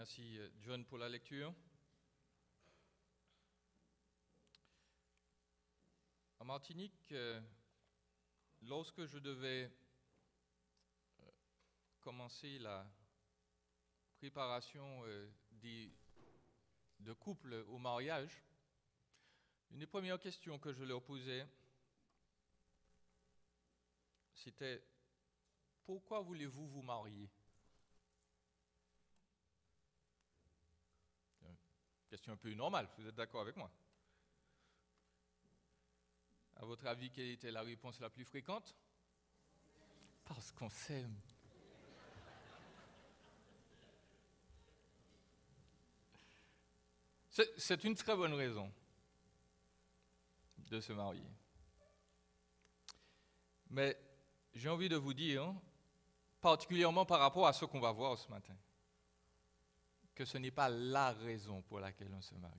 Merci John pour la lecture. En Martinique, lorsque je devais commencer la préparation de couple au mariage, une des premières questions que je leur posais, c'était « Pourquoi voulez-vous vous marier ?» Question un peu normale, vous êtes d'accord avec moi? À votre avis, quelle était la réponse la plus fréquente? Parce qu'on s'aime. C'est une très bonne raison de se marier. Mais j'ai envie de vous dire, particulièrement par rapport à ce qu'on va voir ce matin, que ce n'est pas la raison pour laquelle on se marie.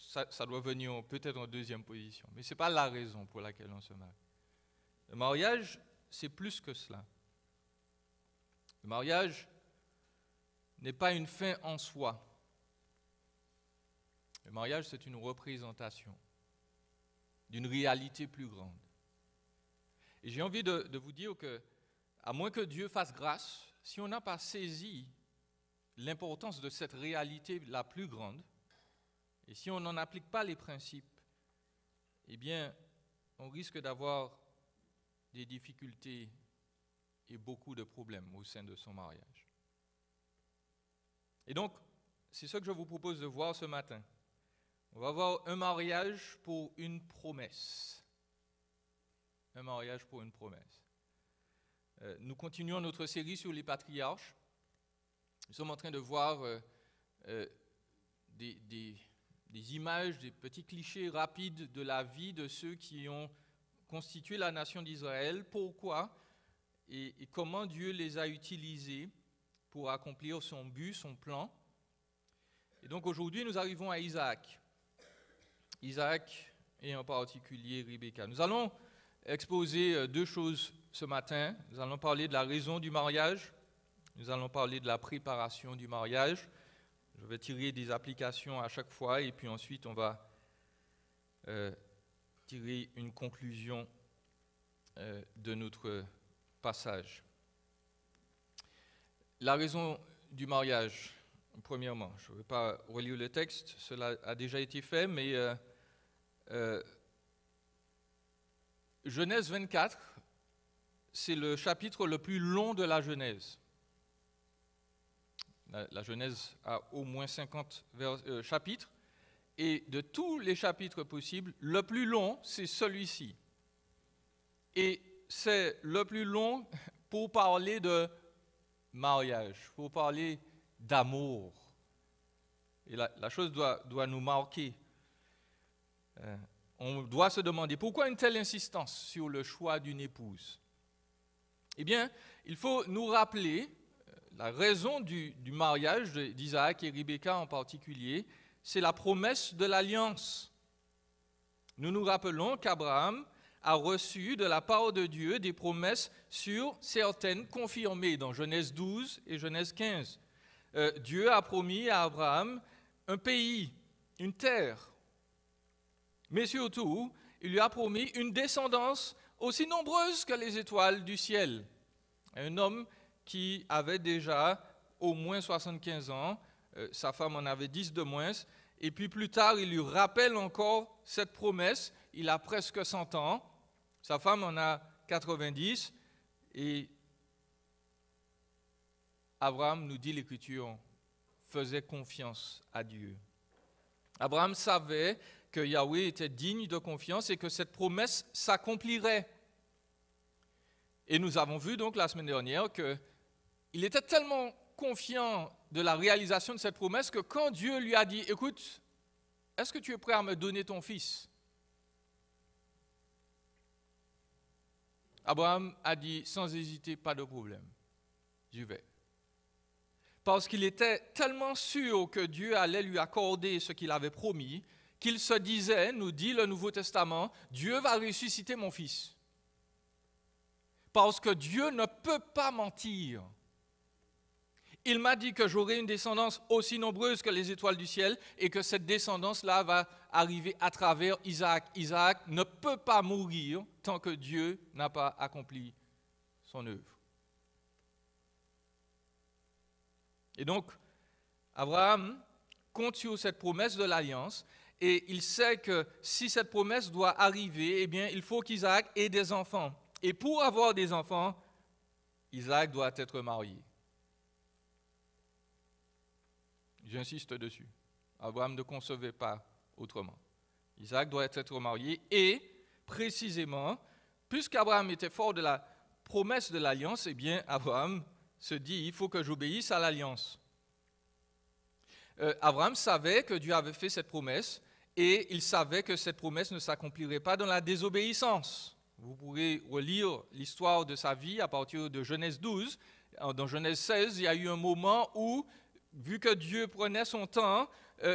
Ça doit venir peut-être en deuxième position, mais ce n'est pas la raison pour laquelle on se marie. Le mariage, c'est plus que cela. Le mariage n'est pas une fin en soi. Le mariage, c'est une représentation d'une réalité plus grande. Et j'ai envie de vous dire que, à moins que Dieu fasse grâce, si on n'a pas saisi l'importance de cette réalité la plus grande, et si on n'en applique pas les principes, eh bien, on risque d'avoir des difficultés et beaucoup de problèmes au sein de son mariage. Et donc, c'est ce que je vous propose de voir ce matin. On va voir un mariage pour une promesse. Un mariage pour une promesse. Nous continuons notre série sur les patriarches. Nous sommes en train de voir des images, des petits clichés rapides de la vie de ceux qui ont constitué la nation d'Israël. Pourquoi et comment Dieu les a utilisés pour accomplir son but, son plan. Et donc aujourd'hui, nous arrivons à Isaac. Isaac et en particulier Rebecca. Nous allons exposer deux choses ce matin. Nous allons parler de la raison du mariage. Nous allons parler de la préparation du mariage. Je vais tirer des applications à chaque fois et puis ensuite on va tirer une conclusion de notre passage. La raison du mariage, premièrement, je ne vais pas relire le texte, cela a déjà été fait, mais Genèse 24, c'est le chapitre le plus long de la Genèse. La Genèse a au moins 50 chapitres, et de tous les chapitres possibles, le plus long, c'est celui-ci. Et c'est le plus long pour parler de mariage, pour parler d'amour. Et la chose doit nous marquer. On doit se demander pourquoi une telle insistance sur le choix d'une épouse. Eh bien, il faut nous rappeler la raison du mariage d'Isaac et Rebecca en particulier, c'est la promesse de l'alliance. Nous nous rappelons qu'Abraham a reçu de la part de Dieu des promesses sur certaines confirmées dans Genèse 12 et Genèse 15. Dieu a promis à Abraham un pays, une terre, mais surtout, il lui a promis une descendance aussi nombreuse que les étoiles du ciel. Un homme qui avait déjà au moins 75 ans, sa femme en avait 10 de moins, et puis plus tard, il lui rappelle encore cette promesse, il a presque 100 ans, sa femme en a 90, et Abraham, nous dit l'Écriture, faisait confiance à Dieu. Abraham savait que Yahweh était digne de confiance et que cette promesse s'accomplirait. Et nous avons vu donc la semaine dernière qu'il était tellement confiant de la réalisation de cette promesse que quand Dieu lui a dit « Écoute, est-ce que tu es prêt à me donner ton fils ?» Abraham a dit sans hésiter, pas de problème, j'y vais. Parce qu'il était tellement sûr que Dieu allait lui accorder ce qu'il avait promis, qu'il se disait, nous dit le Nouveau Testament, Dieu va ressusciter mon fils. Parce que Dieu ne peut pas mentir. Il m'a dit que j'aurai une descendance aussi nombreuse que les étoiles du ciel et que cette descendance-là va arriver à travers Isaac. Isaac ne peut pas mourir tant que Dieu n'a pas accompli son œuvre. Et donc, Abraham compte sur cette promesse de l'alliance et il sait que si cette promesse doit arriver, eh bien, il faut qu'Isaac ait des enfants. Et pour avoir des enfants, Isaac doit être marié. J'insiste dessus. Abraham ne concevait pas autrement. Isaac doit être marié et, précisément, puisqu'Abraham était fort de la promesse de l'alliance, eh bien, Abraham se dit, il faut que j'obéisse à l'alliance. Abraham savait que Dieu avait fait cette promesse et il savait que cette promesse ne s'accomplirait pas dans la désobéissance. Vous pourrez relire l'histoire de sa vie à partir de Genèse 12. Dans Genèse 16, il y a eu un moment où, vu que Dieu prenait son temps,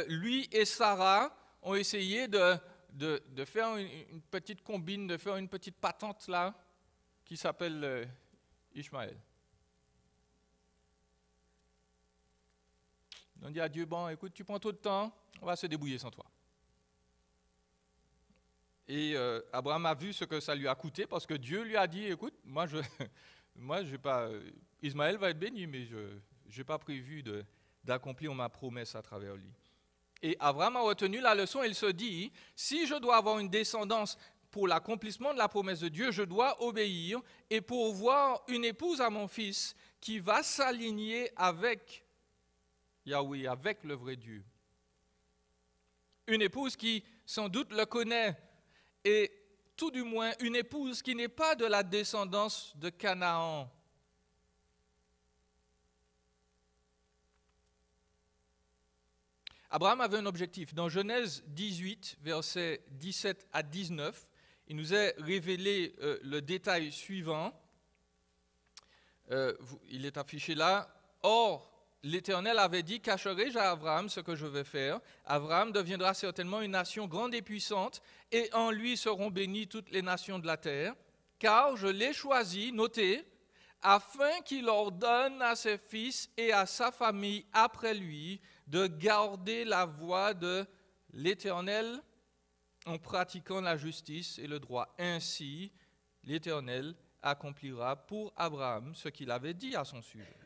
lui et Sarah ont essayé de faire une petite combine, de faire une petite patente là, qui s'appelle Ishmaël. On dit à Dieu, bon, écoute, tu prends trop de temps, on va se débrouiller sans toi. Et Abraham a vu ce que ça lui a coûté parce que Dieu lui a dit, écoute, moi je vais pas, Ismaël va être béni, mais je n'ai pas prévu d'accomplir ma promesse à travers lui. Et Abraham a retenu la leçon, il se dit, si je dois avoir une descendance pour l'accomplissement de la promesse de Dieu, je dois obéir et pourvoir une épouse à mon fils qui va s'aligner avec Yahweh, avec le vrai Dieu. Une épouse qui sans doute le connaît et tout du moins une épouse qui n'est pas de la descendance de Canaan. Abraham avait un objectif. Dans Genèse 18, versets 17 à 19, il nous est révélé le détail suivant. Il est affiché là. Or, l'Éternel avait dit, cacherai-je à Abraham ce que je vais faire? Abraham deviendra certainement une nation grande et puissante, et en lui seront bénies toutes les nations de la terre, car je l'ai choisi, notez, afin qu'il ordonne à ses fils et à sa famille après lui de garder la voie de l'Éternel en pratiquant la justice et le droit. Ainsi, l'Éternel accomplira pour Abraham ce qu'il avait dit à son sujet.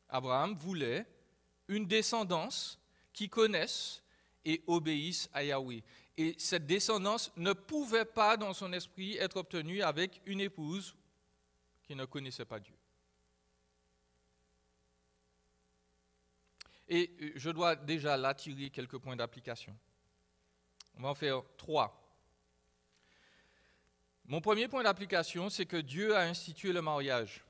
Abraham voulait une descendance qui connaisse et obéisse à Yahweh. Et cette descendance ne pouvait pas, dans son esprit, être obtenue avec une épouse qui ne connaissait pas Dieu. Et je dois déjà là tirer quelques points d'application. On va en faire 3. Mon premier point d'application, c'est que Dieu a institué le mariage.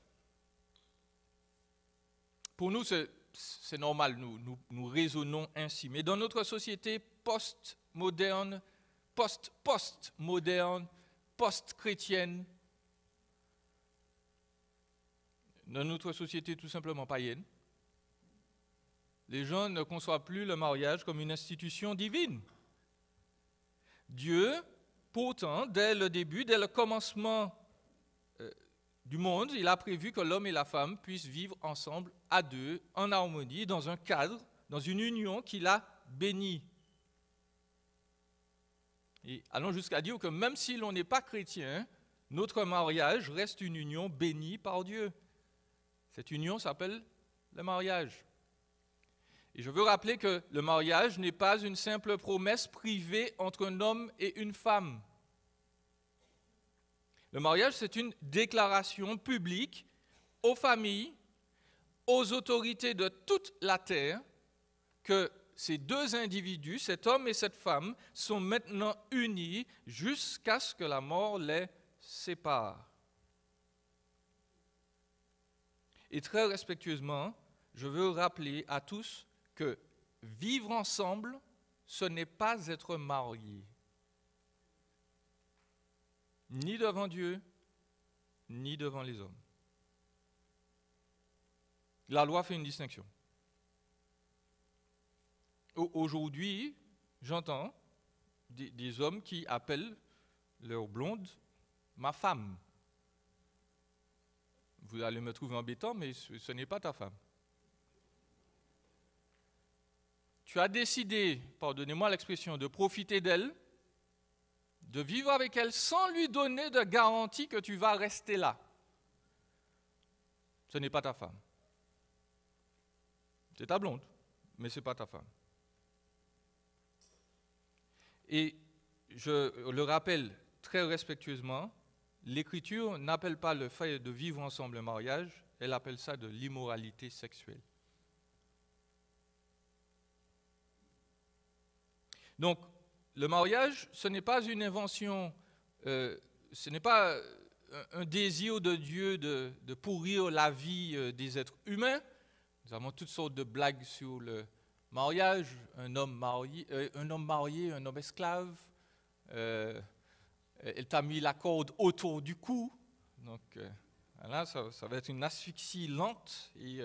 Pour nous, c'est normal, nous raisonnons ainsi. Mais dans notre société post-moderne, post-postmoderne, post-chrétienne, dans notre société tout simplement païenne, les gens ne conçoivent plus le mariage comme une institution divine. Dieu, pourtant, dès le début, dès le commencement du monde, il a prévu que l'homme et la femme puissent vivre ensemble à deux, en harmonie, dans un cadre, dans une union qu'il a bénie. Et allons jusqu'à dire que même si l'on n'est pas chrétien, notre mariage reste une union bénie par Dieu. Cette union s'appelle le mariage. Et je veux rappeler que le mariage n'est pas une simple promesse privée entre un homme et une femme. Le mariage, c'est une déclaration publique aux familles, aux autorités de toute la terre, que ces deux individus, cet homme et cette femme, sont maintenant unis jusqu'à ce que la mort les sépare. Et très respectueusement, je veux rappeler à tous que vivre ensemble, ce n'est pas être marié. Ni devant Dieu, ni devant les hommes. La loi fait une distinction. Aujourd'hui, j'entends des hommes qui appellent leur blonde ma femme. vous allez me trouver embêtant, mais ce n'est pas ta femme. Tu as décidé, pardonnez-moi l'expression, de profiter d'elle, de vivre avec elle sans lui donner de garantie que tu vas rester là. Ce n'est pas ta femme. C'est ta blonde, mais ce n'est pas ta femme. Et je le rappelle très respectueusement, l'Écriture n'appelle pas le fait de vivre ensemble le mariage, elle appelle ça de l'immoralité sexuelle. Donc, le mariage, ce n'est pas une invention, ce n'est pas un désir de Dieu de pourrir la vie des êtres humains. Nous avons toutes sortes de blagues sur le mariage, un homme marié, un homme esclave. Elle t'a mis la corde autour du cou. Donc, là, ça va être une asphyxie lente. Et,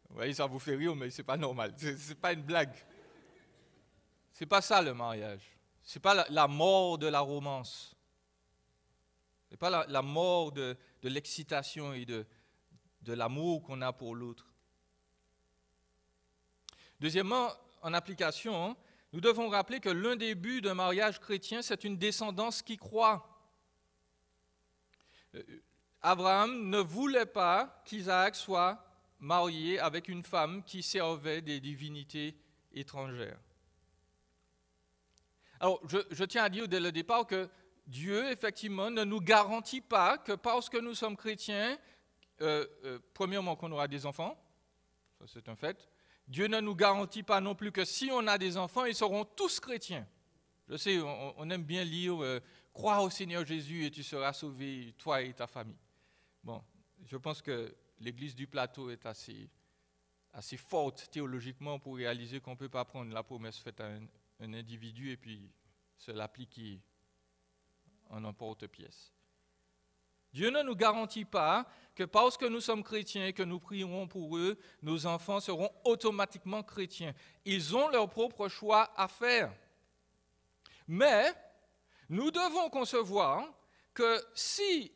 vous voyez, ça vous fait rire, mais ce n'est pas normal. Ce n'est pas une blague. Ce n'est pas ça le mariage. Ce n'est pas la mort de la romance. Ce n'est pas la mort de l'excitation et de l'amour qu'on a pour l'autre. Deuxièmement, en application, nous devons rappeler que l'un des buts d'un mariage chrétien, c'est une descendance qui croit. Abraham ne voulait pas qu'Isaac soit marié avec une femme qui servait des divinités étrangères. Alors, je tiens à dire dès le départ que Dieu, effectivement, ne nous garantit pas que parce que nous sommes chrétiens, premièrement, qu'on aura des enfants, ça c'est un fait. Dieu ne nous garantit pas non plus que si on a des enfants, ils seront tous chrétiens. Je sais, on aime bien lire « Crois au Seigneur Jésus et tu seras sauvé, toi et ta famille ». Bon, je pense que l'Église du Plateau est assez forte théologiquement pour réaliser qu'on ne peut pas prendre la promesse faite à un individu et puis se l'appliquer en emporte-pièce. Dieu ne nous garantit pas que parce que nous sommes chrétiens et que nous prierons pour eux, nos enfants seront automatiquement chrétiens. Ils ont leur propre choix à faire. Mais nous devons concevoir que si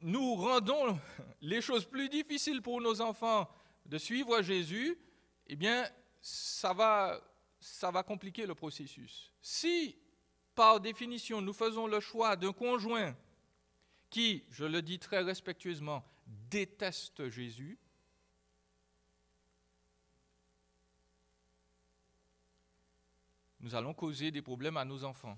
nous rendons les choses plus difficiles pour nos enfants de suivre Jésus, eh bien, ça va compliquer le processus. Si, par définition, nous faisons le choix d'un conjoint qui, je le dis très respectueusement, déteste Jésus, nous allons causer des problèmes à nos enfants.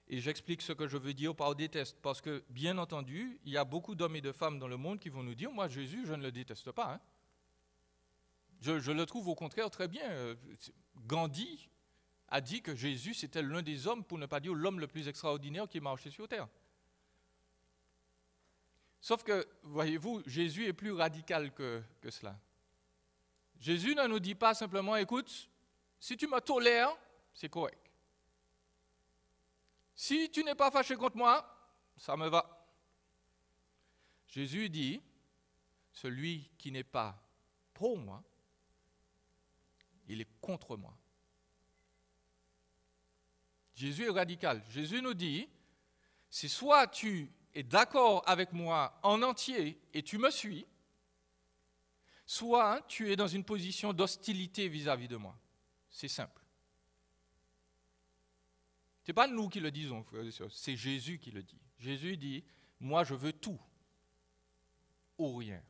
Et j'explique ce que je veux dire par déteste, parce que, bien entendu, il y a beaucoup d'hommes et de femmes dans le monde qui vont nous dire « Moi, Jésus, je ne le déteste pas. Hein. » Je le trouve au contraire très bien. Gandhi a dit que Jésus, c'était l'un des hommes, pour ne pas dire l'homme le plus extraordinaire qui marchait sur terre. Sauf que, voyez-vous, Jésus est plus radical que cela. Jésus ne nous dit pas simplement « Écoute, si tu me tolères, c'est correct. Si tu n'es pas fâché contre moi, ça me va. » Jésus dit, celui qui n'est pas pour moi, il est contre moi. Jésus est radical. Jésus nous dit, c'est soit tu es d'accord avec moi en entier et tu me suis, soit tu es dans une position d'hostilité vis-à-vis de moi. C'est simple. Ce n'est pas nous qui le disons, frères et sœurs, c'est Jésus qui le dit. Jésus dit, moi je veux tout ou rien.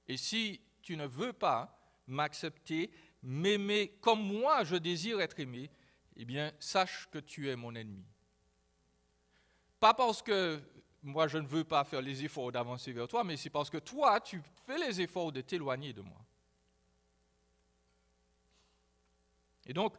Et si tu ne veux pas m'accepter, m'aimer comme moi je désire être aimé, eh bien sache que tu es mon ennemi. Pas parce que moi je ne veux pas faire les efforts d'avancer vers toi, mais c'est parce que toi tu fais les efforts de t'éloigner de moi. Et donc,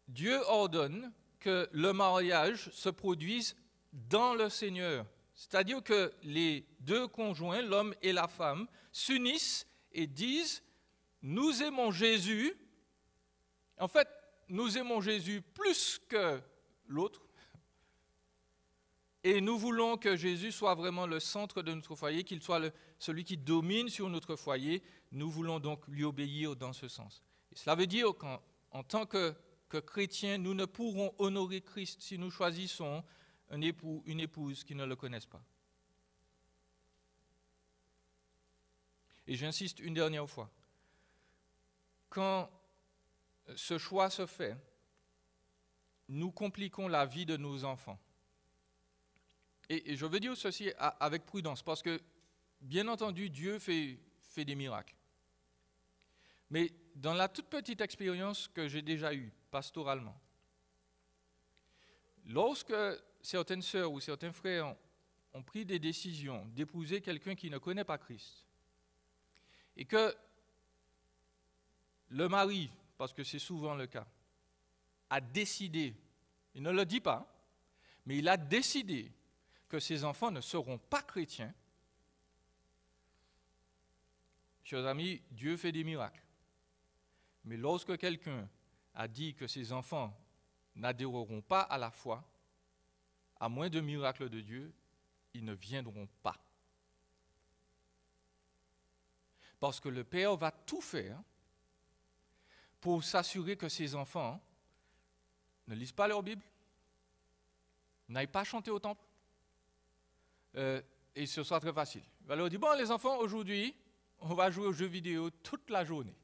Dieu ordonne que le mariage se produise dans le Seigneur. C'est-à-dire que les deux conjoints, l'homme et la femme, s'unissent et disent « Nous aimons Jésus ». En fait, nous aimons Jésus plus que l'autre. Et nous voulons que Jésus soit vraiment le centre de notre foyer, qu'il soit celui qui domine sur notre foyer. Nous voulons donc lui obéir dans ce sens. Et cela veut dire qu'en tant que chrétiens, nous ne pourrons honorer Christ si nous choisissons un époux, une épouse qui ne le connaissent pas. Et j'insiste une dernière fois. Quand ce choix se fait, nous compliquons la vie de nos enfants. Et je veux dire ceci avec prudence, parce que, bien entendu, Dieu fait des miracles. Mais dans la toute petite expérience que j'ai déjà eue, pastoralement, lorsque certaines sœurs ou certains frères ont pris des décisions d'épouser quelqu'un qui ne connaît pas Christ, et que le mari, parce que c'est souvent le cas, a décidé, il ne le dit pas, mais il a décidé que ses enfants ne seront pas chrétiens, chers amis, Dieu fait des miracles. Mais lorsque quelqu'un a dit que ses enfants n'adhéreront pas à la foi, à moins de miracles de Dieu, ils ne viendront pas. Parce que le Père va tout faire pour s'assurer que ses enfants ne lisent pas leur Bible, n'aillent pas chanter au temple, et ce sera très facile. Il va leur dire, bon les enfants, aujourd'hui, on va jouer aux jeux vidéo toute la journée.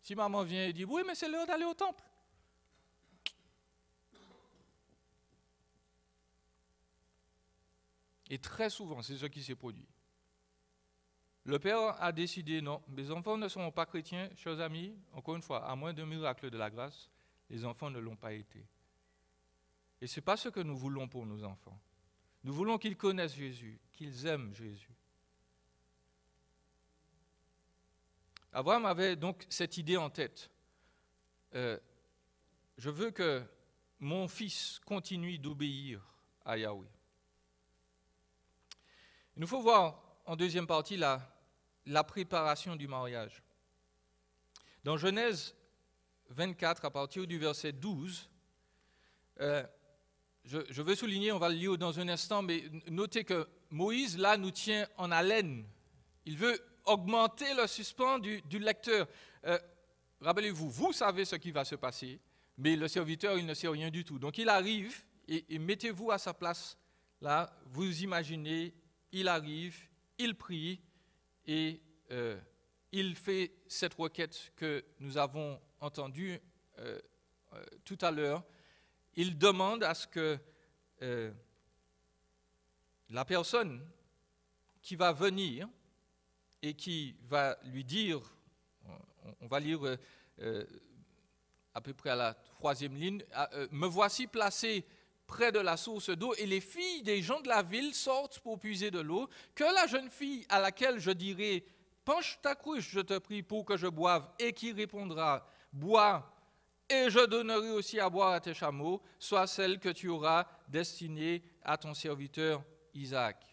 Si maman vient et dit, oui, mais c'est l'heure d'aller au temple. Et très souvent, c'est ce qui s'est produit. Le Père a décidé, non, mes enfants ne seront pas chrétiens, chers amis, encore une fois, à moins d'un miracle de la grâce, les enfants ne l'ont pas été. Et ce n'est pas ce que nous voulons pour nos enfants. Nous voulons qu'ils connaissent Jésus, qu'ils aiment Jésus. Abraham avait donc cette idée en tête. Je veux que mon fils continue d'obéir à Yahweh. Il nous faut voir en deuxième partie la préparation du mariage. Dans Genèse 24, à partir du verset 12, je veux souligner, on va le lire dans un instant, mais notez que Moïse, là, nous tient en haleine. Il veut augmenter le suspens du lecteur. Rappelez-vous, vous savez ce qui va se passer, mais le serviteur, il ne sait rien du tout. Donc il arrive, et mettez-vous à sa place, là, vous imaginez, il arrive, il prie, et il fait cette requête que nous avons entendue tout à l'heure. Il demande à ce que la personne qui va venir et qui va lui dire, on va lire à peu près à la 3e ligne, me voici placé près de la source d'eau et les filles des gens de la ville sortent pour puiser de l'eau, que la jeune fille à laquelle je dirai, penche ta cruche, je te prie, pour que je boive, et qui répondra, bois, et je donnerai aussi à boire à tes chameaux, soit celle que tu auras destinée à ton serviteur Isaac.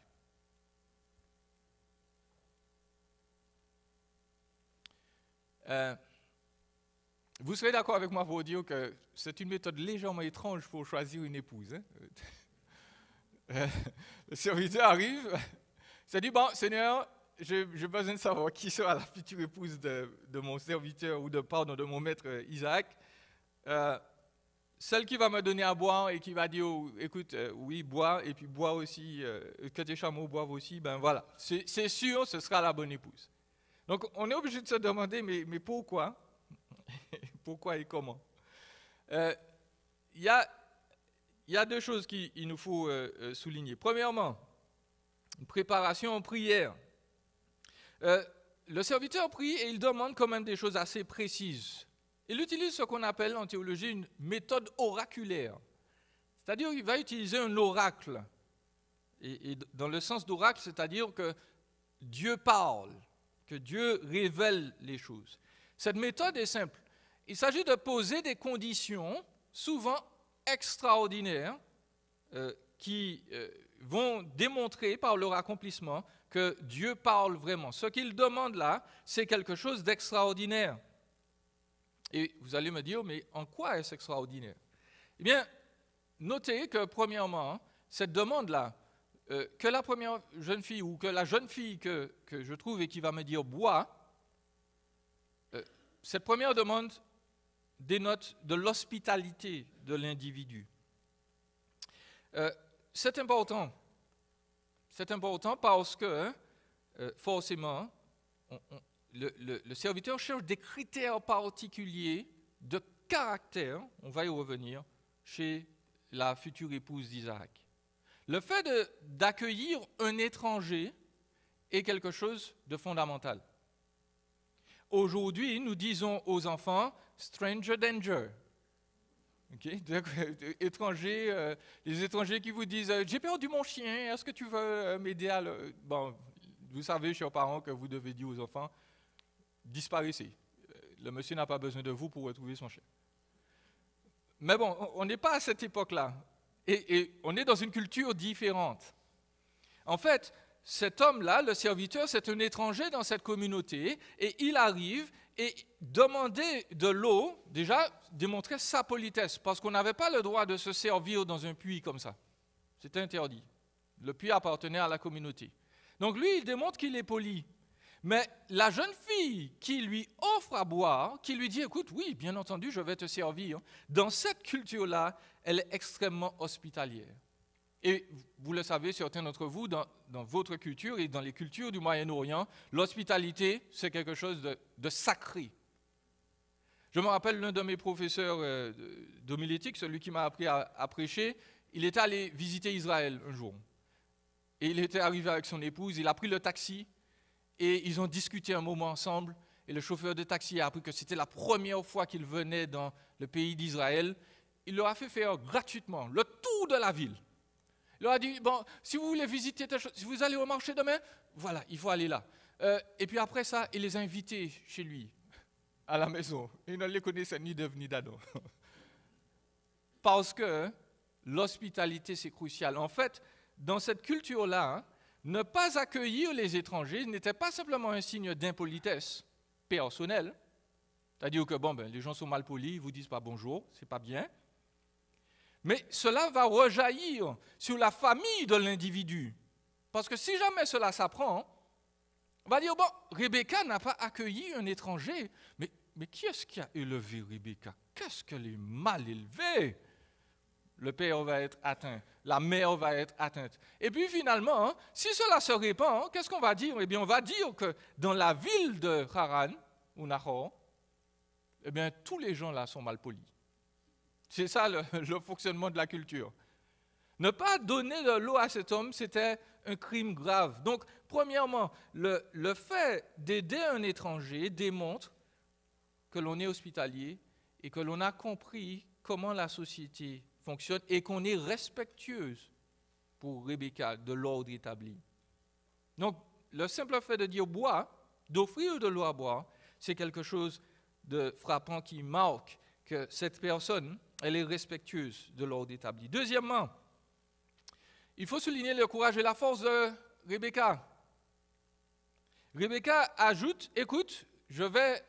Vous serez d'accord avec moi pour dire que c'est une méthode légèrement étrange pour choisir une épouse. Hein? Le serviteur arrive, il dit, bon, Seigneur, j'ai besoin de savoir qui sera la future épouse de mon serviteur ou de mon maître Isaac. Celle qui va me donner à boire et qui va dire, écoute, oui, bois, et puis bois aussi, que tes chameaux boivent aussi, ben voilà, c'est sûr, ce sera la bonne épouse. Donc, on est obligé de se demander, mais pourquoi? Pourquoi et comment? Il y a deux choses qu'il nous faut souligner. Premièrement, une préparation en prière. Le serviteur prie et il demande quand même des choses assez précises. Il utilise ce qu'on appelle en théologie une méthode oraculaire. C'est-à-dire qu'il va utiliser un oracle. Et dans le sens d'oracle, c'est-à-dire que Dieu parle, que Dieu révèle les choses. Cette méthode est simple. Il s'agit de poser des conditions, souvent extraordinaires, qui vont démontrer par leur accomplissement que Dieu parle vraiment. Ce qu'il demande là, c'est quelque chose d'extraordinaire. Et vous allez me dire, mais en quoi est-ce extraordinaire? Eh bien, notez que premièrement, cette demande-là, que la première jeune fille ou que la jeune fille que je trouve et qui va me dire « bois », cette première demande dénote de l'hospitalité de l'individu. C'est important. C'est important parce que, forcément, le serviteur cherche des critères particuliers de caractère, on va y revenir, chez la future épouse d'Isaac. Le fait d'accueillir un étranger est quelque chose de fondamental. Aujourd'hui, nous disons aux enfants « stranger danger ». Okay? Les étrangers qui vous disent « j'ai perdu mon chien, est-ce que tu veux m'aider à le… » Bon, vous savez, chers parents, que vous devez dire aux enfants « disparaissez. Le monsieur n'a pas besoin de vous pour retrouver son chien. » Mais bon, on n'est pas à cette époque-là. Et on est dans une culture différente. En fait, cet homme-là, le serviteur, c'est un étranger dans cette communauté, et il arrive et demander de l'eau, déjà, démontrer sa politesse, parce qu'on n'avait pas le droit de se servir dans un puits comme ça. C'était interdit. Le puits appartenait à la communauté. Donc lui, il démontre qu'il est poli. Mais la jeune fille qui lui offre à boire, qui lui dit, écoute, oui, bien entendu, je vais te servir, dans cette culture-là, elle est extrêmement hospitalière. Et vous le savez, certains d'entre vous, dans votre culture et dans les cultures du Moyen-Orient, l'hospitalité, c'est quelque chose de sacré. Je me rappelle l'un de mes professeurs d'homilétique, celui qui m'a appris à prêcher, il était allé visiter Israël un jour. Et il était arrivé avec son épouse, il a pris le taxi, et ils ont discuté un moment ensemble, et le chauffeur de taxi a appris que c'était la première fois qu'il venait dans le pays d'Israël. Il leur a fait faire gratuitement le tour de la ville. Il leur a dit, bon, si vous voulez visiter, si vous allez au marché demain, voilà, il faut aller là. Et puis après ça, il les a invités chez lui, à la maison. Ils ne les connaissaient ni d'Ève ni d'Adam. Parce que l'hospitalité, c'est crucial. En fait, dans cette culture-là, ne pas accueillir les étrangers n'était pas simplement un signe d'impolitesse personnelle, c'est-à-dire que les gens sont mal polis, ils ne vous disent pas bonjour, ce n'est pas bien, mais cela va rejaillir sur la famille de l'individu. Parce que si jamais cela s'apprend, on va dire, bon, Rebecca n'a pas accueilli un étranger, mais qui est-ce qui a élevé Rebecca? Qu'est-ce qu'elle est mal élevée? Le père va être atteint, la mère va être atteinte. Et puis finalement, si cela se répand, qu'est-ce qu'on va dire? Eh bien, on va dire que dans la ville de Haran, ou Nahor, eh bien, tous les gens là sont mal polis. C'est ça le fonctionnement de la culture. Ne pas donner de l'eau à cet homme, c'était un crime grave. Donc, premièrement, le fait d'aider un étranger démontre que l'on est hospitalier et que l'on a compris comment la société fonctionne et qu'on est respectueuse pour Rebecca de l'ordre établi. Donc, le simple fait de dire bois, d'offrir de l'eau à boire, c'est quelque chose de frappant qui marque que cette personne, elle est respectueuse de l'ordre établi. Deuxièmement, il faut souligner le courage et la force de Rebecca. Rebecca ajoute, écoute, je vais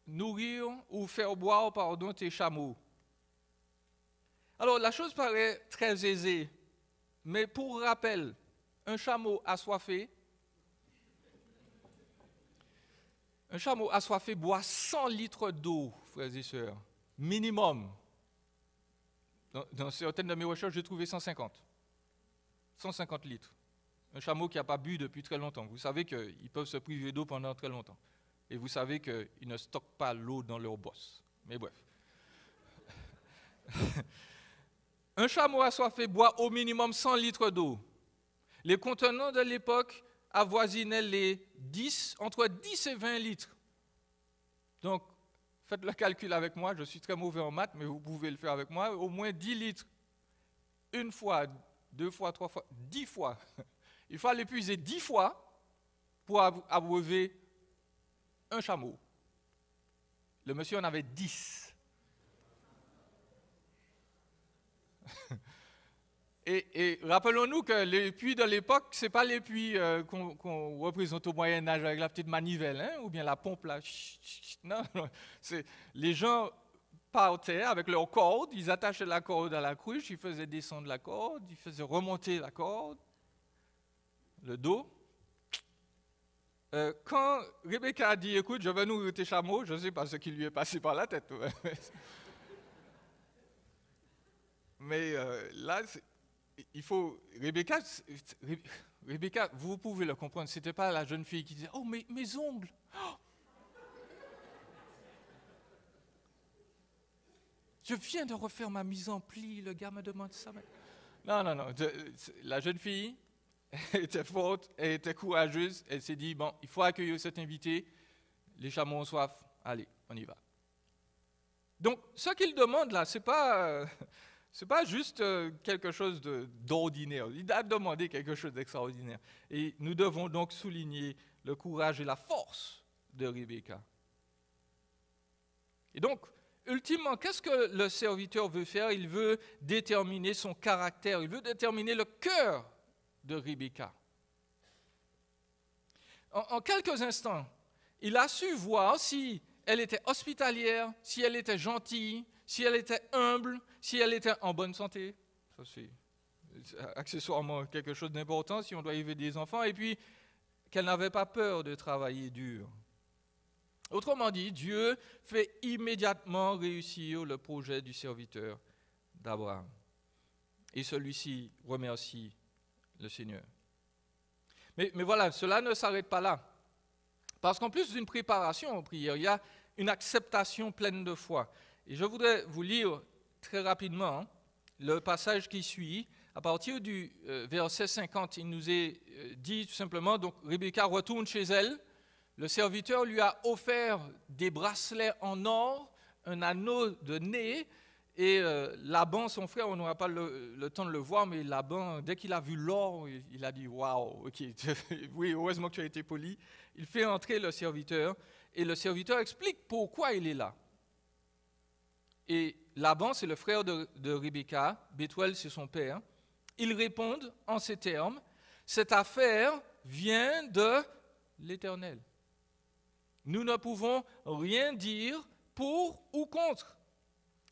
nourrir ou faire boire, tes chameaux. Alors, la chose paraît très aisée, mais pour rappel, un chameau assoiffé boit 100 litres d'eau, frères et sœurs, minimum. Dans certaines de mes recherches, j'ai trouvé 150. 150 litres. Un chameau qui n'a pas bu depuis très longtemps. Vous savez qu'ils peuvent se priver d'eau pendant très longtemps. Et vous savez qu'ils ne stockent pas l'eau dans leur bosse. Mais bref. Un chameau assoiffé boit au minimum 100 litres d'eau. Les contenants de l'époque avoisinaient entre 10 et 20 litres. Donc, faites le calcul avec moi, je suis très mauvais en maths, mais vous pouvez le faire avec moi. Au moins 10 litres, une fois, 2 fois, 3 fois, 10 fois. Il faut l'épuiser 10 fois pour abreuver un chameau. Le monsieur en avait 10. Et rappelons-nous que les puits de l'époque, ce n'est pas les puits qu'on représente au Moyen-Âge avec la petite manivelle, hein, ou bien la pompe là. Non, les gens partaient avec leur corde, ils attachaient la corde à la cruche, ils faisaient descendre la corde, ils faisaient remonter la corde, le dos. Quand Rebecca a dit, écoute, je vais nourrir tes chameaux, je ne sais pas ce qui lui est passé par la tête. Mais là, il faut... Rebecca, vous pouvez le comprendre, ce n'était pas la jeune fille qui disait « Oh, mes ongles oh, je viens de refaire ma mise en pli, le gars me demande ça. » Non. La jeune fille était forte, elle était courageuse, elle s'est dit « Bon, il faut accueillir cet invité, les chameaux ont soif, allez, on y va. » Donc, ce qu'il demande là, c'est pas juste quelque chose d'ordinaire. Il a demandé quelque chose d'extraordinaire. Et nous devons donc souligner le courage et la force de Rebecca. Et donc, ultimement, qu'est-ce que le serviteur veut faire? Il veut déterminer son caractère, il veut déterminer le cœur de Rebecca. En quelques instants, il a su voir si elle était hospitalière, si elle était gentille, si elle était humble, si elle était en bonne santé. Ça, c'est accessoirement quelque chose d'important si on doit élever des enfants. Et puis, qu'elle n'avait pas peur de travailler dur. Autrement dit, Dieu fait immédiatement réussir le projet du serviteur d'Abraham. Et celui-ci remercie le Seigneur. Mais voilà, cela ne s'arrête pas là. Parce qu'en plus d'une préparation aux prières, il y a une acceptation pleine de foi. Et je voudrais vous lire très rapidement le passage qui suit. À partir du verset 50, il nous est dit tout simplement, donc Rebecca retourne chez elle. Le serviteur lui a offert des bracelets en or, un anneau de nez, et Laban, son frère, on n'aura pas le temps de le voir, mais Laban, dès qu'il a vu l'or, il a dit « Waouh, ok, oui, heureusement que tu as été poli ». Il fait entrer le serviteur, et le serviteur explique pourquoi il est là. Et Laban, c'est le frère de Rebecca, Bethuel, c'est son père. Ils répondent en ces termes, « Cette affaire vient de l'Éternel. Nous ne pouvons rien dire pour ou contre.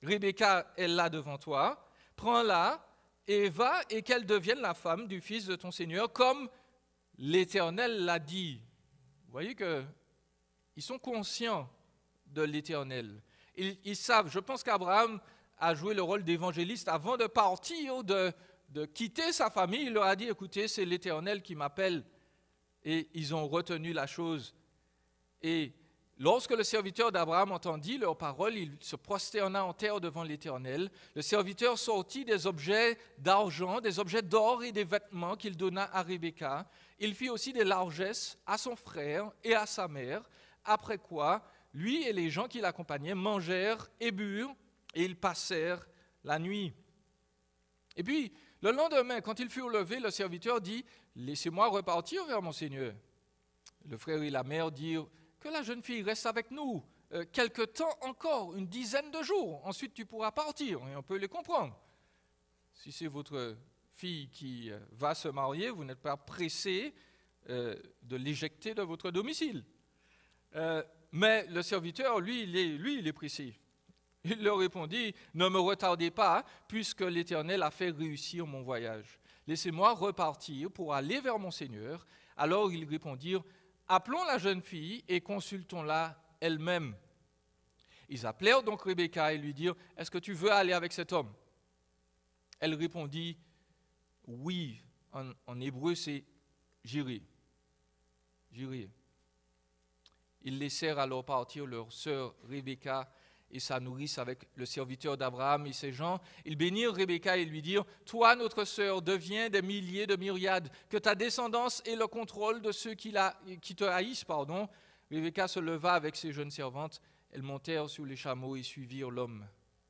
Rebecca est là devant toi, prends-la et va et qu'elle devienne la femme du fils de ton Seigneur, comme l'Éternel l'a dit. » Vous voyez qu'ils sont conscients de l'Éternel. Ils savent, je pense qu'Abraham a joué le rôle d'évangéliste avant de partir, de quitter sa famille. Il leur a dit, écoutez, c'est l'Éternel qui m'appelle. Et ils ont retenu la chose. Et lorsque le serviteur d'Abraham entendit leurs paroles, il se prosterna en terre devant l'Éternel. Le serviteur sortit des objets d'argent, des objets d'or et des vêtements qu'il donna à Rebecca. Il fit aussi des largesses à son frère et à sa mère, après quoi, lui et les gens qui l'accompagnaient mangèrent et burent, et ils passèrent la nuit. Et puis, le lendemain, quand ils furent levés, le serviteur dit, « Laissez-moi repartir vers mon Seigneur. » Le frère et la mère dirent, « Que la jeune fille reste avec nous quelque temps encore, une dizaine de jours. Ensuite, tu pourras partir. » Et on peut les comprendre. Si c'est votre fille qui va se marier, vous n'êtes pas pressé de l'éjecter de votre domicile. Mais le serviteur, lui, il est pressé. Il leur répondit, « Ne me retardez pas, puisque l'Éternel a fait réussir mon voyage. Laissez-moi repartir pour aller vers mon Seigneur. » Alors ils répondirent, « Appelons la jeune fille et consultons-la elle-même. » Ils appelèrent donc Rebecca et lui dirent, « Est-ce que tu veux aller avec cet homme ?» Elle répondit, « Oui. » En hébreu, c'est « J'irai. » J'irai. Ils laissèrent alors partir leur sœur Rebecca et sa nourrice avec le serviteur d'Abraham et ses gens. Ils bénirent Rebecca et lui dirent, « Toi, notre sœur, deviens des milliers de myriades, que ta descendance ait le contrôle de ceux qui te haïssent. » Rebecca se leva avec ses jeunes servantes. Elles montèrent sur les chameaux et suivirent l'homme.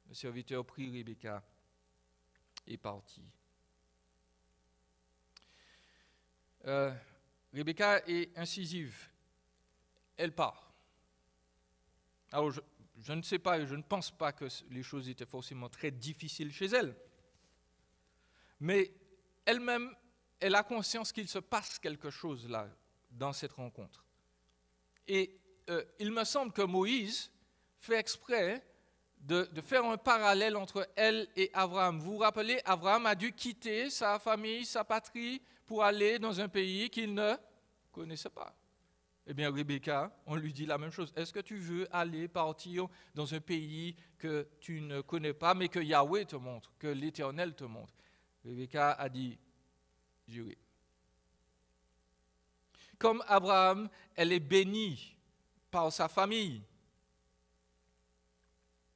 Le serviteur prit Rebecca et partit. Rebecca est incisive. Elle part. Alors, je ne sais pas et je ne pense pas que les choses étaient forcément très difficiles chez elle. Mais elle-même, elle a conscience qu'il se passe quelque chose là, dans cette rencontre. Et il me semble que Moïse fait exprès de faire un parallèle entre elle et Abraham. Vous vous rappelez, Abraham a dû quitter sa famille, sa patrie, pour aller dans un pays qu'il ne connaissait pas. Eh bien, Rebecca, on lui dit la même chose. Est-ce que tu veux aller partir dans un pays que tu ne connais pas, mais que Yahweh te montre, que l'Éternel te montre? Rebecca a dit, j'irai. Comme Abraham, elle est bénie par sa famille.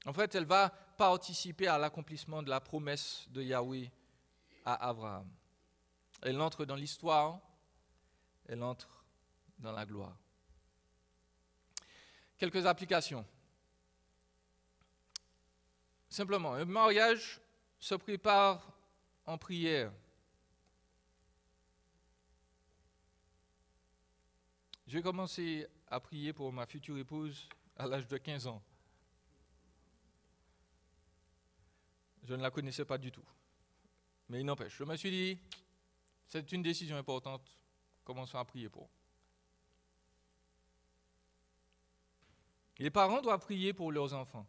En fait, elle va participer à l'accomplissement de la promesse de Yahweh à Abraham. Elle entre dans l'histoire, elle entre dans la gloire. Quelques applications. Simplement, un mariage se prépare en prière. J'ai commencé à prier pour ma future épouse à l'âge de 15 ans. Je ne la connaissais pas du tout. Mais il n'empêche, je me suis dit, c'est une décision importante, commençons à prier pour. Les parents doivent prier pour leurs enfants.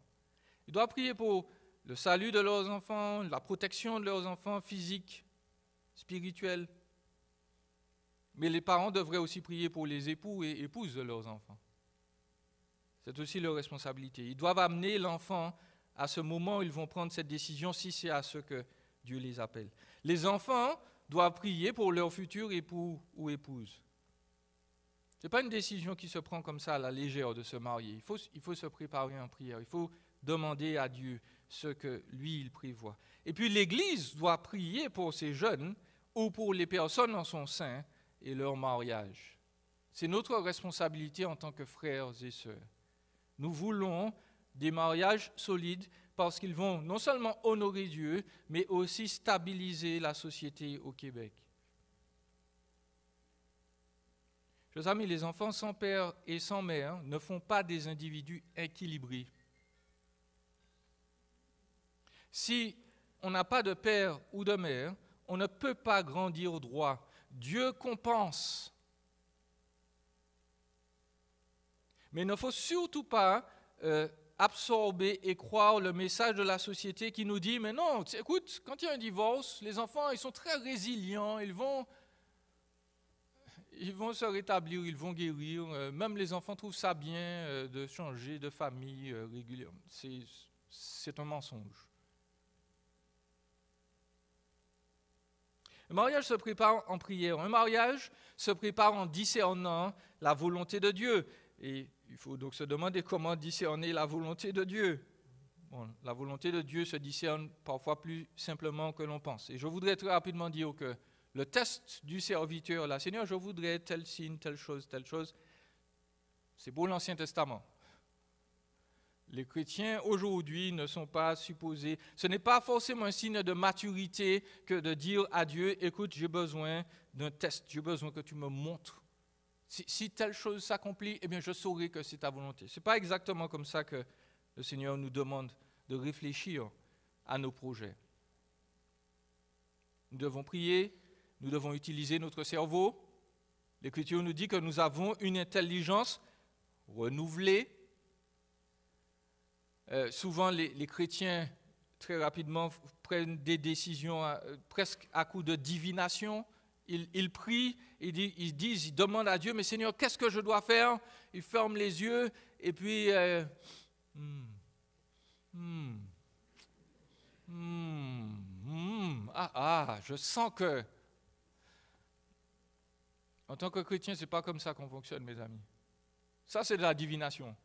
Ils doivent prier pour le salut de leurs enfants, la protection de leurs enfants physiques, spirituels. Mais les parents devraient aussi prier pour les époux et épouses de leurs enfants. C'est aussi leur responsabilité. Ils doivent amener l'enfant à ce moment où ils vont prendre cette décision, si c'est à ce que Dieu les appelle. Les enfants doivent prier pour leur futur époux ou épouse. Ce n'est pas une décision qui se prend comme ça à la légère de se marier. Il faut se préparer en prière. Il faut demander à Dieu ce que lui, il prévoit. Et puis l'Église doit prier pour ces jeunes ou pour les personnes en son sein et leur mariage. C'est notre responsabilité en tant que frères et sœurs. Nous voulons des mariages solides parce qu'ils vont non seulement honorer Dieu, mais aussi stabiliser la société au Québec. Chers amis, les enfants sans père et sans mère ne font pas des individus équilibrés. Si on n'a pas de père ou de mère, on ne peut pas grandir droit. Dieu compense. Mais il ne faut surtout pas absorber et croire le message de la société qui nous dit « Mais non, écoute, quand il y a un divorce, les enfants, ils sont très résilients, ils vont se rétablir, ils vont guérir. Même les enfants trouvent ça bien de changer de famille régulièrement. » C'est un mensonge. Un mariage se prépare en prière. Un mariage se prépare en discernant la volonté de Dieu. Et il faut donc se demander comment discerner la volonté de Dieu. Bon, la volonté de Dieu se discerne parfois plus simplement que l'on pense. Et je voudrais très rapidement dire que le test du serviteur, là, Seigneur, je voudrais tel signe, telle chose, c'est pour l'Ancien Testament. Les chrétiens aujourd'hui ne sont pas supposés, ce n'est pas forcément un signe de maturité que de dire à Dieu, écoute, j'ai besoin d'un test, j'ai besoin que tu me montres. Si telle chose s'accomplit, eh bien je saurai que c'est ta volonté. Ce n'est pas exactement comme ça que le Seigneur nous demande de réfléchir à nos projets. Nous devons prier, nous devons utiliser notre cerveau. L'Écriture nous dit que nous avons une intelligence renouvelée. Souvent, les chrétiens, très rapidement, prennent des décisions presque à coup de divination. Ils prient, ils demandent à Dieu, mais Seigneur, qu'est-ce que je dois faire? Ils ferment les yeux et puis... je sens que... En tant que chrétien, ce n'est pas comme ça qu'on fonctionne, mes amis. Ça, c'est de la divination.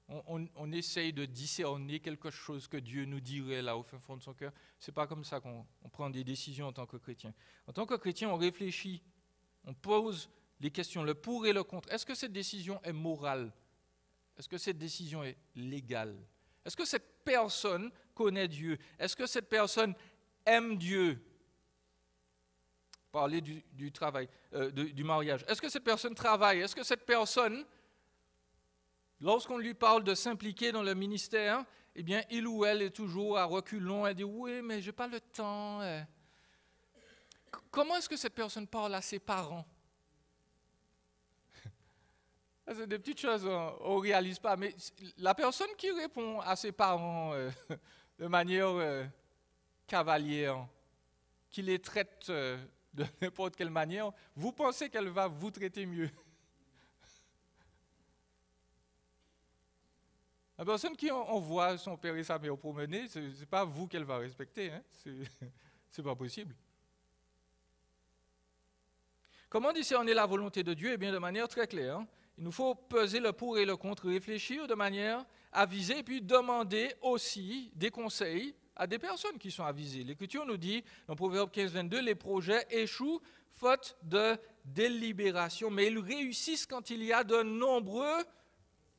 On essaye de discerner quelque chose que Dieu nous dirait là au fin fond de son cœur. Ce n'est pas comme ça qu'on prend des décisions en tant que chrétien. En tant que chrétien, on réfléchit, on pose les questions, le pour et le contre. Est-ce que cette décision est morale? Est-ce que cette décision est légale? Est-ce que cette personne connaît Dieu? Est-ce que cette personne aime Dieu? Parler du travail, du mariage. Est-ce que cette personne travaille? Est-ce que cette personne... Lorsqu'on lui parle de s'impliquer dans le ministère, eh bien, il ou elle est toujours à reculons, elle dit « Oui, mais je n'ai pas le temps. » Comment est-ce que cette personne parle à ses parents? C'est des petites choses qu'on ne réalise pas, mais la personne qui répond à ses parents de manière cavalière, qui les traite de n'importe quelle manière, vous pensez qu'elle va vous traiter mieux? La personne qui envoie son père et sa mère promener, ce n'est pas vous qu'elle va respecter. Hein? C'est pas possible. Comment discerner la volonté de Dieu? Eh bien, de manière très claire. Il nous faut peser le pour et le contre, réfléchir de manière avisée, et puis demander aussi des conseils à des personnes qui sont avisées. L'Écriture nous dit, dans Proverbe 15, 22, les projets échouent faute de délibération, mais ils réussissent quand il y a de nombreux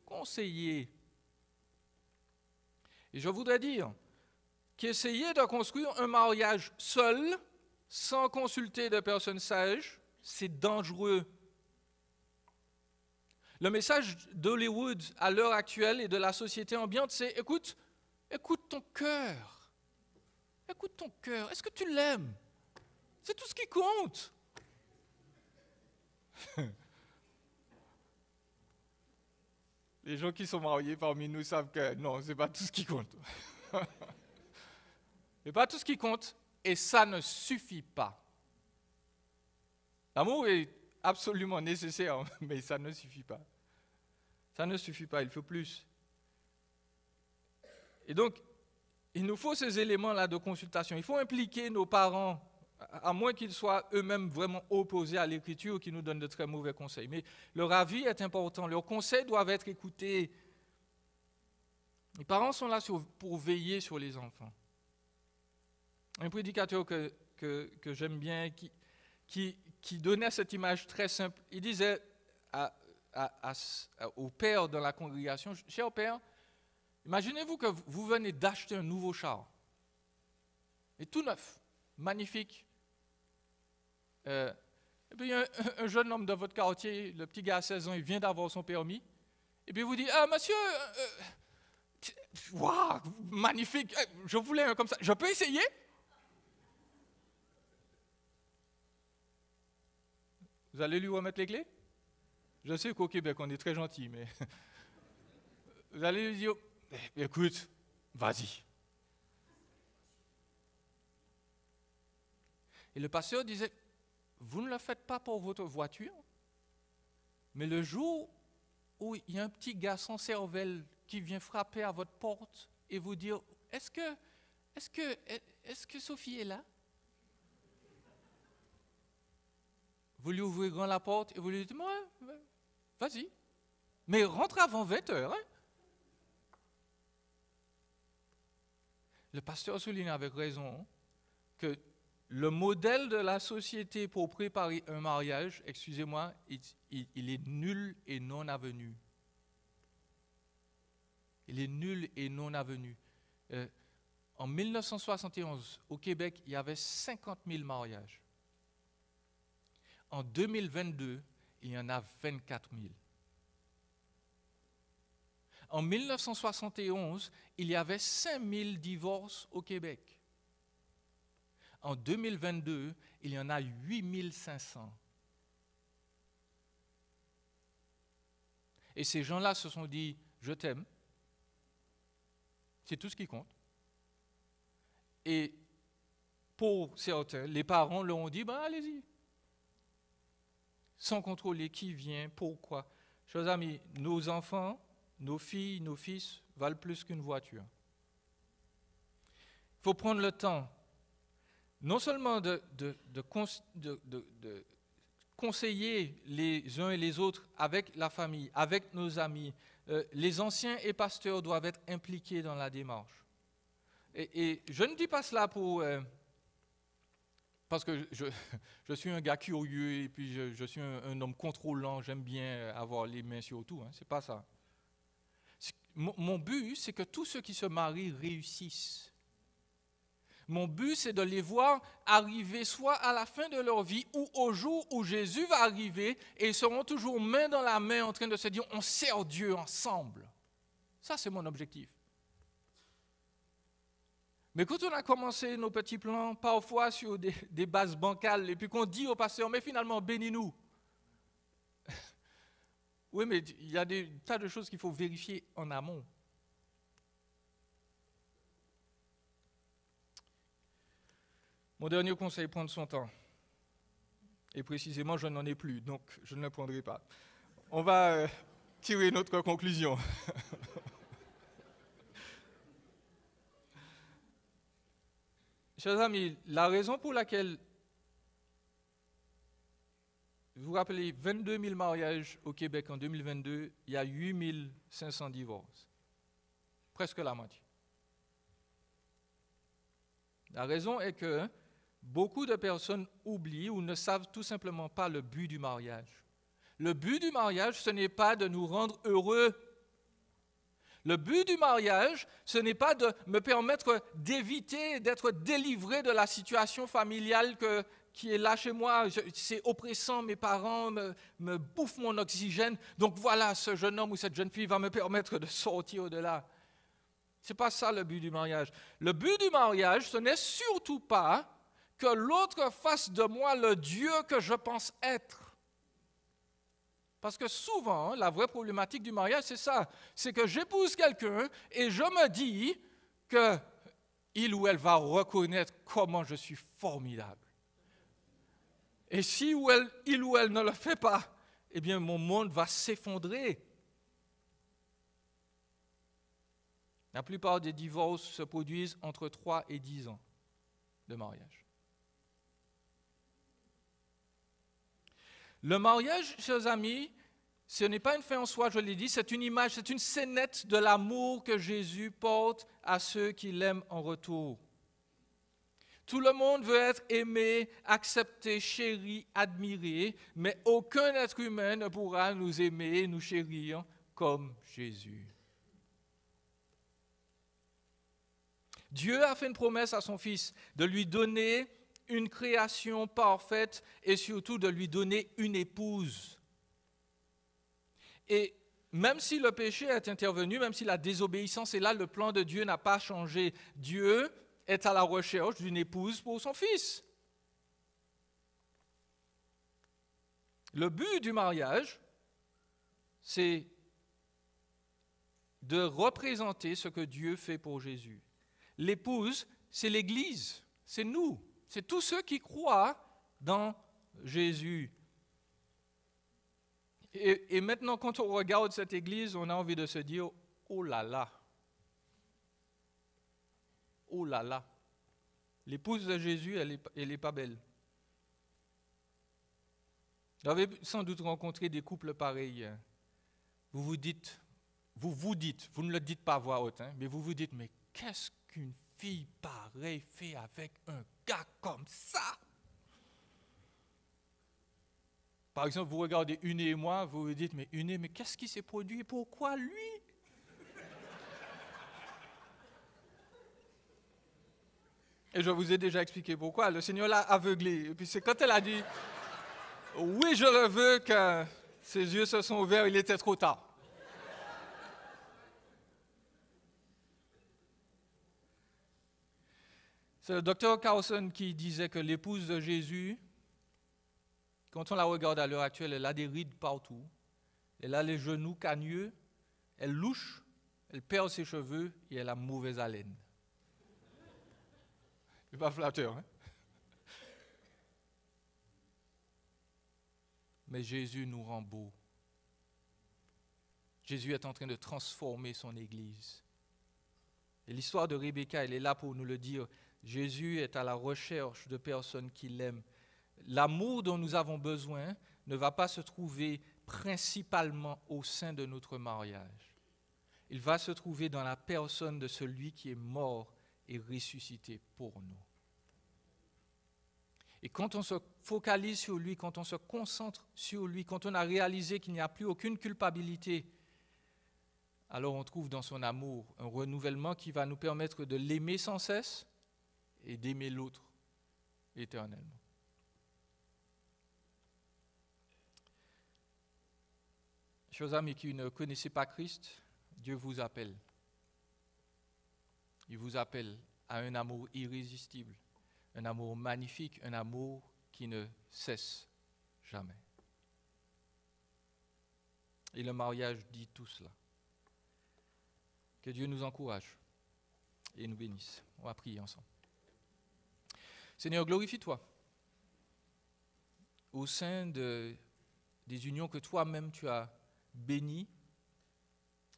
conseillers. Et je voudrais dire qu'essayer de construire un mariage seul, sans consulter de personnes sages, c'est dangereux. Le message d'Hollywood à l'heure actuelle et de la société ambiante, c'est écoute ton cœur. Écoute ton cœur. Est-ce que tu l'aimes? C'est tout ce qui compte. Les gens qui sont mariés parmi nous savent que non, ce n'est pas tout ce qui compte. Ce n'est pas tout ce qui compte et ça ne suffit pas. L'amour est absolument nécessaire, mais ça ne suffit pas. Ça ne suffit pas, il faut plus. Et donc, il nous faut ces éléments-là de consultation. Il faut impliquer nos parents, à moins qu'ils soient eux-mêmes vraiment opposés à l'Écriture ou qu'ils nous donnent de très mauvais conseils. Mais leur avis est important, leurs conseils doivent être écoutés. Les parents sont là pour veiller sur les enfants. Un prédicateur que j'aime bien, qui donnait cette image très simple, il disait au père dans la congrégation, « Cher père, imaginez-vous que vous venez d'acheter un nouveau char, et tout neuf, magnifique. Et puis il y a un jeune homme de votre quartier, le petit gars à 16 ans, il vient d'avoir son permis, et puis il vous dit, ah monsieur, waouh, magnifique, je voulais un comme ça, je peux essayer ?» Vous allez lui remettre les clés? Je sais qu'au Québec, on est très gentil, mais vous allez lui dire, écoute, vas-y. Et le pasteur disait, vous ne le faites pas pour votre voiture, mais le jour où il y a un petit garçon cervelle qui vient frapper à votre porte et vous dire, est-ce que Sophie est là? Vous lui ouvrez grand la porte et vous lui dites, ouais, vas-y. Mais rentre avant 20h. Hein? Le pasteur souligne avec raison que le modèle de la société pour préparer un mariage, excusez-moi, il est nul et non avenu. Il est nul et non avenu. En 1971, au Québec, il y avait 50 000 mariages. En 2022, il y en a 24 000. En 1971, il y avait 5 000 divorces au Québec. En 2022, il y en a 8 500. Et ces gens-là se sont dit, je t'aime. C'est tout ce qui compte. Et pour certains, les parents leur ont dit, allez-y. Sans contrôler qui vient, pourquoi. Chers amis, nos enfants, nos filles, nos fils valent plus qu'une voiture. Il faut prendre le temps, non seulement de conseiller les uns et les autres avec la famille, avec nos amis. Les anciens et pasteurs doivent être impliqués dans la démarche. Et je ne dis pas cela parce que je suis un gars curieux et puis je suis un homme contrôlant, j'aime bien avoir les mains sur tout, hein, c'est pas ça. Mon but, c'est que tous ceux qui se marient réussissent. Mon but, c'est de les voir arriver soit à la fin de leur vie ou au jour où Jésus va arriver et ils seront toujours main dans la main en train de se dire, on sert Dieu ensemble. Ça, c'est mon objectif. Mais quand on a commencé nos petits plans, parfois sur des bases bancales, et puis qu'on dit au pasteur, mais finalement, bénis-nous. Oui, mais il y a des tas de choses qu'il faut vérifier en amont. Mon dernier conseil, prendre son temps. Et précisément, je n'en ai plus, donc je ne le prendrai pas. On va tirer notre conclusion. Chers amis, la raison pour laquelle Vous vous rappelez, 22 000 mariages au Québec en 2022, il y a 8 500 divorces. Presque la moitié. La raison est que beaucoup de personnes oublient ou ne savent tout simplement pas le but du mariage. Le but du mariage, ce n'est pas de nous rendre heureux. Le but du mariage, ce n'est pas de me permettre d'éviter, d'être délivré de la situation familiale qui est là chez moi. C'est oppressant, mes parents me bouffent mon oxygène. Donc voilà, ce jeune homme ou cette jeune fille va me permettre de sortir au-delà. Ce n'est pas ça le but du mariage. Le but du mariage, ce n'est surtout pas que l'autre fasse de moi le Dieu que je pense être. Parce que souvent, la vraie problématique du mariage, c'est ça. C'est que j'épouse quelqu'un et je me dis qu'il ou elle va reconnaître comment je suis formidable. Et si il ou elle ne le fait pas, eh bien mon monde va s'effondrer. La plupart des divorces se produisent entre 3 et 10 ans de mariage. Le mariage, chers amis, ce n'est pas une fin en soi, je l'ai dit, c'est une image, c'est une scénette de l'amour que Jésus porte à ceux qui l'aiment en retour. Tout le monde veut être aimé, accepté, chéri, admiré, mais aucun être humain ne pourra nous aimer, nous chérir comme Jésus. Dieu a fait une promesse à son Fils de lui donner une création parfaite et surtout de lui donner une épouse. Et même si le péché est intervenu, même si la désobéissance est là, le plan de Dieu n'a pas changé. Dieu est à la recherche d'une épouse pour son Fils. Le but du mariage, c'est de représenter ce que Dieu fait pour Jésus. L'épouse, c'est l'Église, c'est nous. C'est tous ceux qui croient dans Jésus. Et maintenant, quand on regarde cette église, on a envie de se dire, oh là là, oh là là, l'épouse de Jésus, elle est pas belle. Vous avez sans doute rencontré des couples pareils. Vous vous dites, vous ne le dites pas à voix haute, mais vous vous dites, mais qu'est-ce qu'une fille pareille fait avec un gars comme ça? Par exemple, vous regardez Uné et moi, vous vous dites, mais Uné, mais qu'est-ce qui s'est produit? Pourquoi lui? Et je vous ai déjà expliqué pourquoi. Le Seigneur l'a aveuglé. Et puis c'est quand elle a dit, oui, je le veux, que ses yeux se sont ouverts, il était trop tard. C'est le docteur Carlson qui disait que l'épouse de Jésus, quand on la regarde à l'heure actuelle, elle a des rides partout, elle a les genoux cagneux, elle louche, elle perd ses cheveux et elle a mauvaise haleine. C'est pas flatteur, hein? Mais Jésus nous rend beaux. Jésus est en train de transformer son Église. Et l'histoire de Rebecca, elle est là pour nous le dire. Jésus est à la recherche de personnes qui l'aiment. L'amour dont nous avons besoin ne va pas se trouver principalement au sein de notre mariage. Il va se trouver dans la personne de celui qui est mort et ressuscité pour nous. Et quand on se focalise sur lui, quand on se concentre sur lui, quand on a réalisé qu'il n'y a plus aucune culpabilité, alors on trouve dans son amour un renouvellement qui va nous permettre de l'aimer sans cesse et d'aimer l'autre éternellement. Chers amis qui ne connaissez pas Christ, Dieu vous appelle. Il vous appelle à un amour irrésistible, un amour magnifique, un amour qui ne cesse jamais. Et le mariage dit tout cela. Que Dieu nous encourage et nous bénisse. On va prier ensemble. Seigneur, glorifie-toi au sein des unions que toi-même tu as bénies,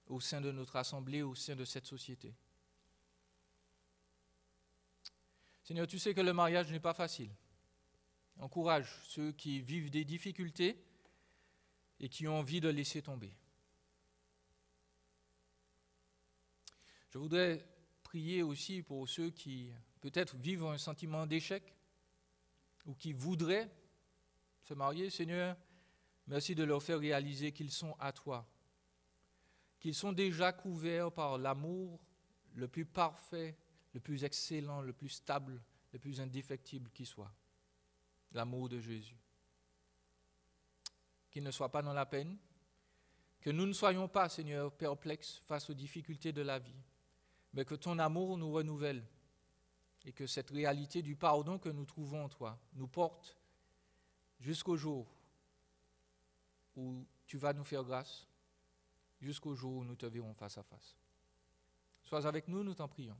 au sein de notre assemblée, au sein de cette société. Seigneur, tu sais que le mariage n'est pas facile. Encourage ceux qui vivent des difficultés et qui ont envie de laisser tomber. Je voudrais prier aussi pour ceux qui peut-être vivent un sentiment d'échec ou qui voudraient se marier. Seigneur, merci de leur faire réaliser qu'ils sont à toi, qu'ils sont déjà couverts par l'amour le plus parfait, le plus excellent, le plus stable, le plus indéfectible qui soit, l'amour de Jésus. Qu'ils ne soient pas dans la peine, que nous ne soyons pas, Seigneur, perplexes face aux difficultés de la vie, mais que ton amour nous renouvelle et que cette réalité du pardon que nous trouvons en toi nous porte jusqu'au jour où tu vas nous faire grâce, jusqu'au jour où nous te verrons face à face. Sois avec nous, nous t'en prions.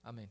Amen.